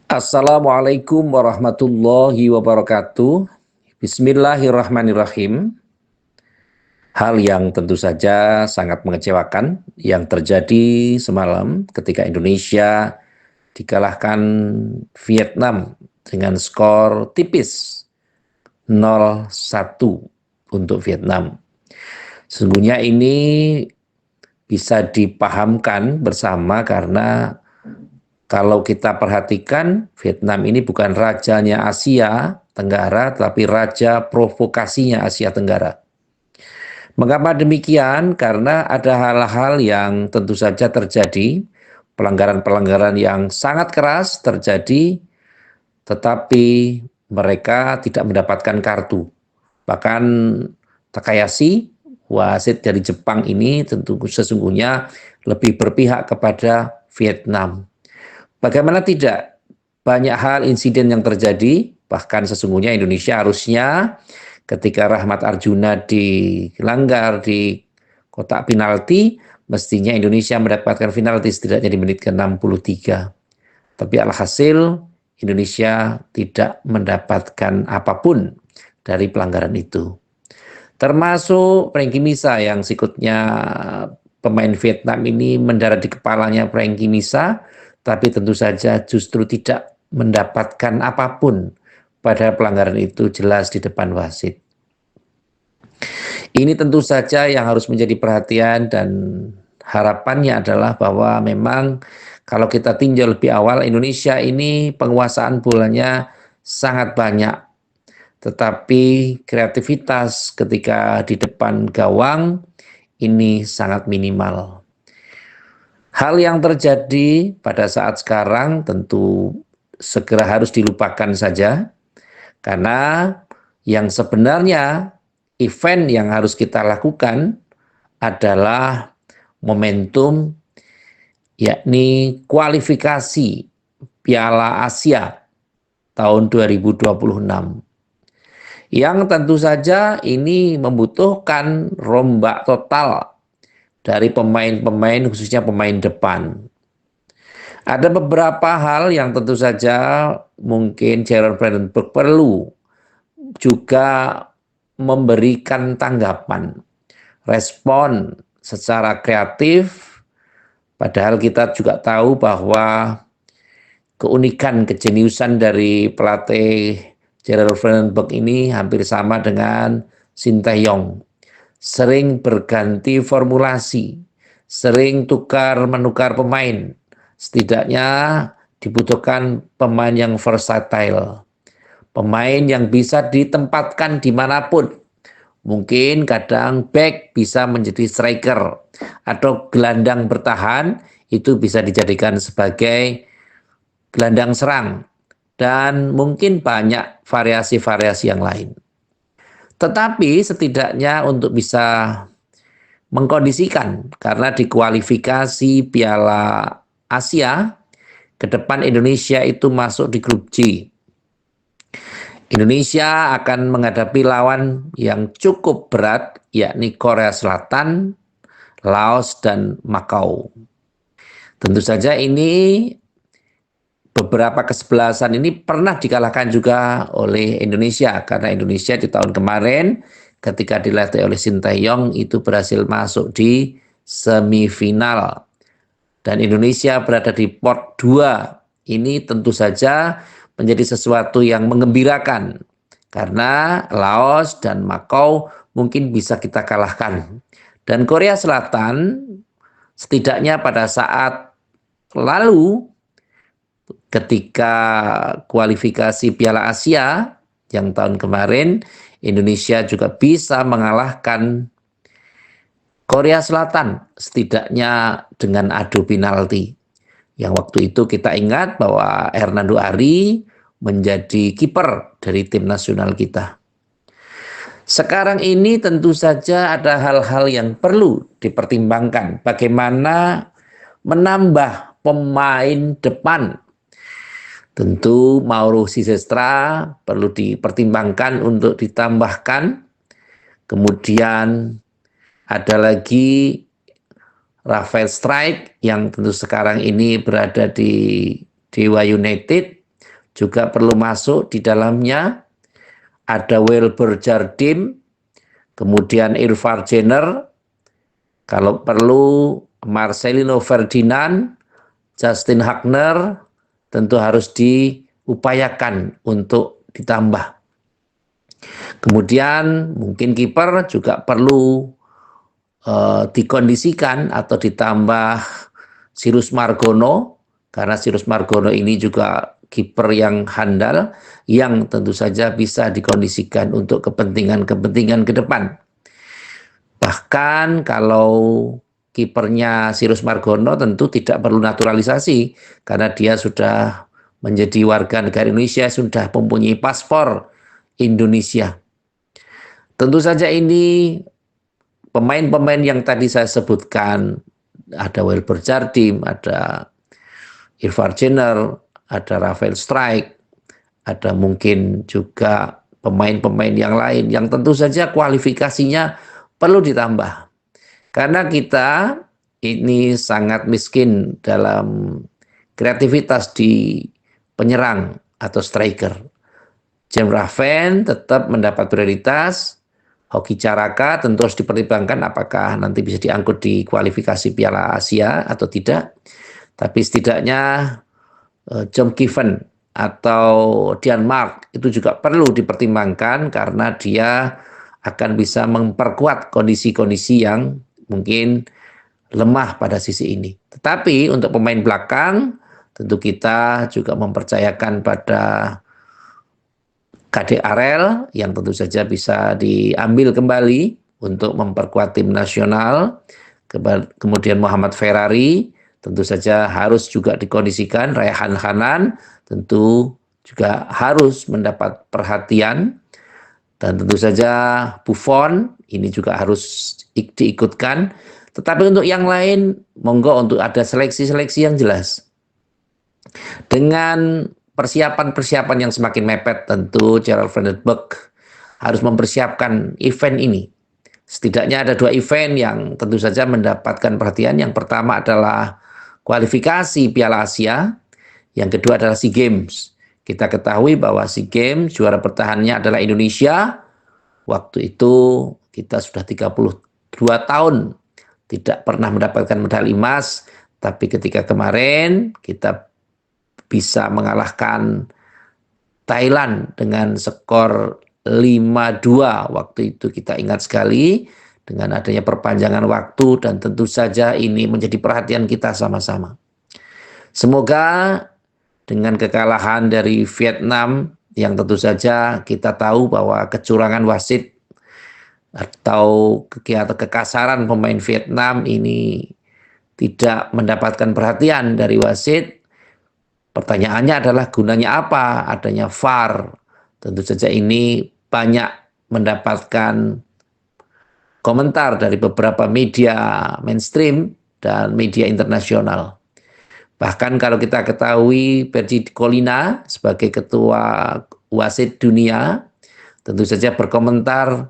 Assalamualaikum warahmatullahi wabarakatuh. Bismillahirrahmanirrahim. Hal yang tentu saja sangat mengecewakan yang terjadi semalam ketika Indonesia dikalahkan Vietnam dengan skor tipis 0-1 untuk Vietnam. Sesungguhnya ini bisa dipahamkan bersama karena kalau kita perhatikan, Vietnam ini bukan rajanya Asia Tenggara, tapi raja provokasinya Asia Tenggara. Mengapa demikian? Karena ada hal-hal yang tentu saja terjadi, pelanggaran-pelanggaran yang sangat keras terjadi, tetapi mereka tidak mendapatkan kartu. Bahkan Takayashi, wasit dari Jepang ini tentu sesungguhnya lebih berpihak kepada Vietnam. Bagaimana tidak? Banyak hal insiden yang terjadi, bahkan sesungguhnya Indonesia harusnya ketika Rahmat Arjuna dilanggar di kotak penalti, mestinya Indonesia mendapatkan penalti setidaknya di menit ke-63. Tapi alhasil Indonesia tidak mendapatkan apapun dari pelanggaran itu. Termasuk Franky Misa yang sikutnya pemain Vietnam ini mendarat di kepalanya Franky Misa, tapi tentu saja justru tidak mendapatkan apapun pada pelanggaran itu jelas di depan wasit. Ini tentu saja yang harus menjadi perhatian dan harapannya adalah bahwa memang kalau kita tinjau lebih awal, Indonesia ini penguasaan bolanya sangat banyak, tetapi kreativitas ketika di depan gawang ini sangat minimal. Hal yang terjadi pada saat sekarang tentu segera harus dilupakan saja, karena yang sebenarnya event yang harus kita lakukan adalah momentum, yakni kualifikasi Piala Asia tahun 2026. Yang tentu saja ini membutuhkan rombak total dari pemain-pemain, khususnya pemain depan. Ada beberapa hal yang tentu saja mungkin Gerard Brandenburg perlu juga memberikan tanggapan, respon secara kreatif, padahal kita juga tahu bahwa keunikan, kejeniusan dari pelatih Gerard Brandenburg ini hampir sama dengan Sinteyong. Sering berganti formulasi, sering tukar-menukar pemain. Setidaknya dibutuhkan pemain yang versatile, pemain yang bisa ditempatkan dimanapun. Mungkin kadang back bisa menjadi striker, atau gelandang bertahan itu bisa dijadikan sebagai gelandang serang, dan mungkin banyak variasi-variasi yang lain. Tetapi setidaknya untuk bisa mengkondisikan, karena di kualifikasi Piala Asia, ke depan Indonesia itu masuk di grup G. Indonesia akan menghadapi lawan yang cukup berat, yakni Korea Selatan, Laos, dan Makau. Tentu saja ini beberapa kesebelasan ini pernah dikalahkan juga oleh Indonesia, karena Indonesia di tahun kemarin ketika dilatih oleh Sinteyong itu berhasil masuk di semifinal. Dan Indonesia berada di pot 2. Ini tentu saja menjadi sesuatu yang mengembirakan, karena Laos dan Makau mungkin bisa kita kalahkan. Dan Korea Selatan setidaknya pada saat lalu ketika kualifikasi Piala Asia yang tahun kemarin, Indonesia juga bisa mengalahkan Korea Selatan setidaknya dengan adu penalti. Yang waktu itu kita ingat bahwa Hernando Ari menjadi kiper dari tim nasional kita. Sekarang ini tentu saja ada hal-hal yang perlu dipertimbangkan. Bagaimana menambah pemain depan. Tentu Mauro Sisestra perlu dipertimbangkan untuk ditambahkan. Kemudian ada lagi Rafael Strijk yang tentu sekarang ini berada di Dewa United. juga perlu masuk di dalamnya. Ada Wilber Jardim, kemudian Irfan Jenner, kalau perlu Marcelino Ferdinand, Justin Hagner, tentu harus diupayakan untuk ditambah. Kemudian mungkin kiper juga perlu dikondisikan atau ditambah Sirus Margono, karena Sirus Margono ini juga kiper yang handal, yang tentu saja bisa dikondisikan untuk kepentingan-kepentingan ke depan. Bahkan kalau kipernya Sirus Margono tentu tidak perlu naturalisasi, karena dia sudah menjadi warga negara Indonesia, sudah mempunyai paspor Indonesia. Tentu saja ini pemain-pemain yang tadi saya sebutkan, ada Wilber Jardim, ada Irfan Jenner, ada Rafael Strijk, ada mungkin juga pemain-pemain yang lain yang tentu saja kualifikasinya perlu ditambah. Karena kita ini sangat miskin dalam kreativitas di penyerang atau striker. Jem Rahven tetap mendapat prioritas. Hoki Caraka tentu harus dipertimbangkan apakah nanti bisa diangkut di kualifikasi Piala Asia atau tidak. Tapi setidaknya John Given atau Denmark itu juga perlu dipertimbangkan karena dia akan bisa memperkuat kondisi-kondisi yang mungkin lemah pada sisi ini. Tetapi untuk pemain belakang tentu kita juga mempercayakan pada KD Arel yang tentu saja bisa diambil kembali untuk memperkuat tim nasional. Kemudian Muhammad Ferrari tentu saja harus juga dikondisikan. Raihan Hanan tentu juga harus mendapat perhatian. Dan tentu saja Buffon ini juga harus diikutkan. Tetapi untuk yang lain, monggo untuk ada seleksi-seleksi yang jelas. Dengan persiapan-persiapan yang semakin mepet, tentu Gerald van den Berg harus mempersiapkan event ini. Setidaknya ada 2 event yang tentu saja mendapatkan perhatian. Yang pertama adalah kualifikasi Piala Asia, yang kedua adalah SEA Games. Kita ketahui bahwa SEA Games juara bertahannya adalah Indonesia. Waktu itu kita sudah 32 tahun tidak pernah mendapatkan medali emas, tapi ketika kemarin kita bisa mengalahkan Thailand dengan skor 5-2. Waktu itu kita ingat sekali dengan adanya perpanjangan waktu dan tentu saja ini menjadi perhatian kita sama-sama. Semoga dengan kekalahan dari Vietnam yang tentu saja kita tahu bahwa kecurangan wasit atau kekasaran pemain Vietnam ini tidak mendapatkan perhatian dari wasit. Pertanyaannya adalah gunanya apa adanya VAR? Tentu saja ini banyak mendapatkan komentar dari beberapa media mainstream dan media internasional. Bahkan kalau kita ketahui Pergi Colina sebagai ketua wasit dunia tentu saja berkomentar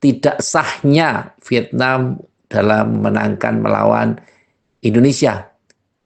tidak sahnya Vietnam dalam menangkan melawan Indonesia.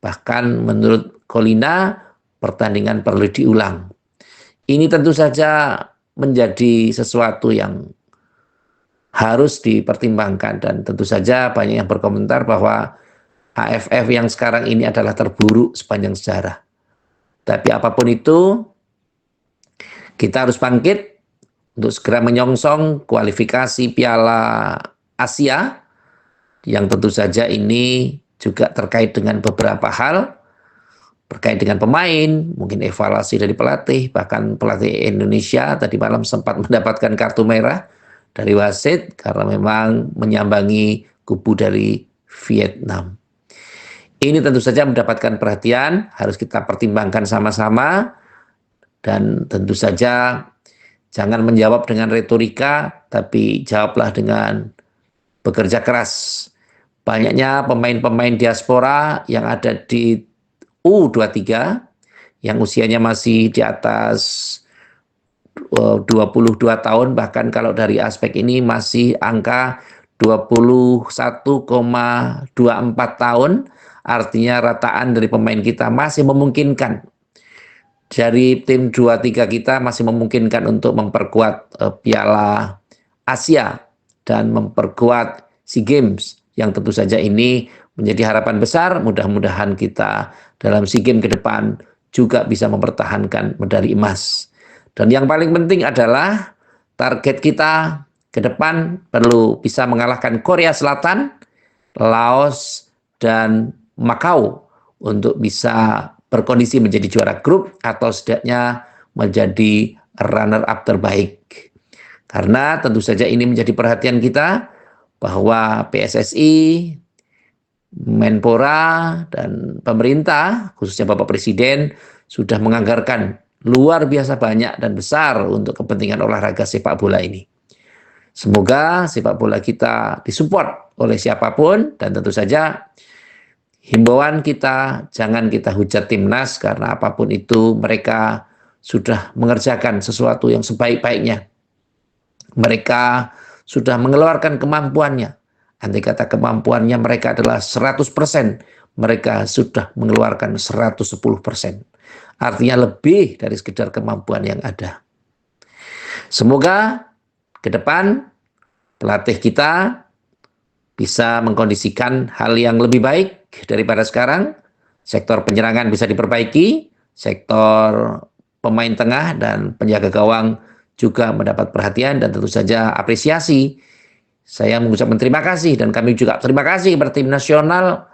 Bahkan menurut Colina, pertandingan perlu diulang. Ini tentu saja menjadi sesuatu yang harus dipertimbangkan dan tentu saja banyak yang berkomentar bahwa AFF yang sekarang ini adalah terburuk sepanjang sejarah. Tapi apapun itu, kita harus bangkit untuk segera menyongsong kualifikasi Piala Asia yang tentu saja ini juga terkait dengan beberapa hal, terkait dengan pemain, mungkin evaluasi dari pelatih, bahkan pelatih Indonesia tadi malam sempat mendapatkan kartu merah dari wasit karena memang menyambangi kubu dari Vietnam. Ini tentu saja mendapatkan perhatian, harus kita pertimbangkan sama-sama dan tentu saja jangan menjawab dengan retorika, tapi jawablah dengan bekerja keras. Banyaknya pemain-pemain diaspora yang ada di U23 yang usianya masih di atas 22 tahun, bahkan kalau dari aspek ini masih angka 21,24 tahun, artinya rataan dari pemain kita masih memungkinkan dari tim 23 kita masih memungkinkan untuk memperkuat Piala Asia dan memperkuat SEA Games yang tentu saja ini menjadi harapan besar. Mudah-mudahan kita dalam SEA Games ke depan juga bisa mempertahankan medali emas. Dan yang paling penting adalah target kita ke depan perlu bisa mengalahkan Korea Selatan, Laos, dan Macau untuk bisa berkondisi menjadi juara grup atau setidaknya menjadi runner-up terbaik. Karena tentu saja ini menjadi perhatian kita bahwa PSSI, Menpora, dan pemerintah, khususnya Bapak Presiden, sudah menganggarkan luar biasa banyak dan besar untuk kepentingan olahraga sepak bola ini. Semoga sepak bola kita disupport oleh siapapun, dan tentu saja himbauan kita, jangan kita hujat timnas karena apapun itu mereka sudah mengerjakan sesuatu yang sebaik-baiknya. Mereka sudah mengeluarkan kemampuannya. Andai kata kemampuannya mereka adalah 100%, mereka sudah mengeluarkan 110%. Artinya lebih dari sekedar kemampuan yang ada. Semoga ke depan pelatih kita bisa mengkondisikan hal yang lebih baik daripada sekarang. Sektor penyerangan bisa diperbaiki, sektor pemain tengah dan penjaga gawang juga mendapat perhatian dan tentu saja apresiasi. Saya mengucapkan terima kasih dan kami juga terima kasih kepada tim nasional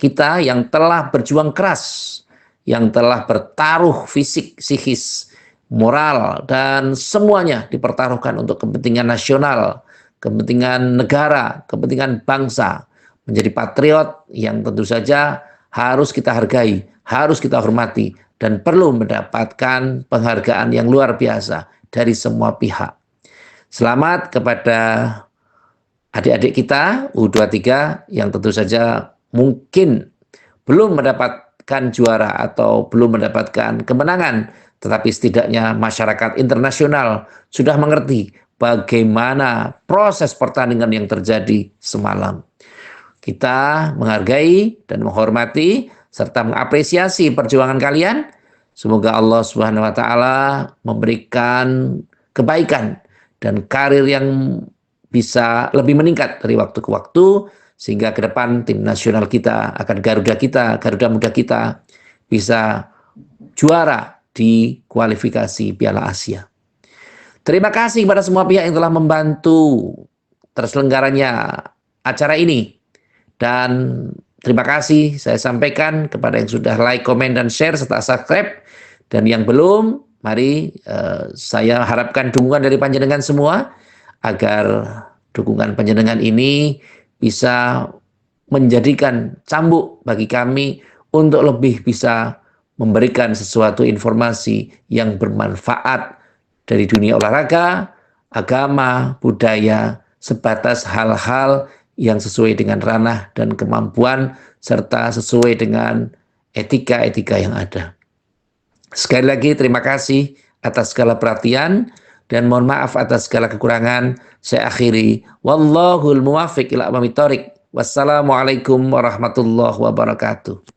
kita yang telah berjuang keras, yang telah bertaruh fisik, psikis, moral, dan semuanya dipertaruhkan untuk kepentingan nasional, kepentingan negara, kepentingan bangsa, menjadi patriot yang tentu saja harus kita hargai, harus kita hormati, dan perlu mendapatkan penghargaan yang luar biasa dari semua pihak. Selamat kepada adik-adik kita U23 yang tentu saja mungkin belum mendapatkan juara atau belum mendapatkan kemenangan, tetapi setidaknya masyarakat internasional sudah mengerti bagaimana proses pertandingan yang terjadi semalam. Kita menghargai dan menghormati serta mengapresiasi perjuangan kalian. Semoga Allah Subhanahu wa taala memberikan kebaikan dan karir yang bisa lebih meningkat dari waktu ke waktu, sehingga ke depan tim nasional kita akan Garuda Muda kita bisa juara di kualifikasi Piala Asia. Terima kasih kepada semua pihak yang telah membantu terselenggaranya acara ini. Dan terima kasih saya sampaikan kepada yang sudah like, komen, dan share serta subscribe. Dan yang belum, mari saya harapkan dukungan dari panjenengan semua agar dukungan panjenengan ini bisa menjadikan cambuk bagi kami untuk lebih bisa memberikan sesuatu informasi yang bermanfaat dari dunia olahraga, agama, budaya, sebatas hal-hal yang sesuai dengan ranah dan kemampuan serta sesuai dengan etika-etika yang ada. Sekali lagi terima kasih atas segala perhatian dan mohon maaf atas segala kekurangan. Saya akhiri. Wallahul muwaffiq ila aqwamit thoriq. Wassalamualaikum warahmatullahi wabarakatuh.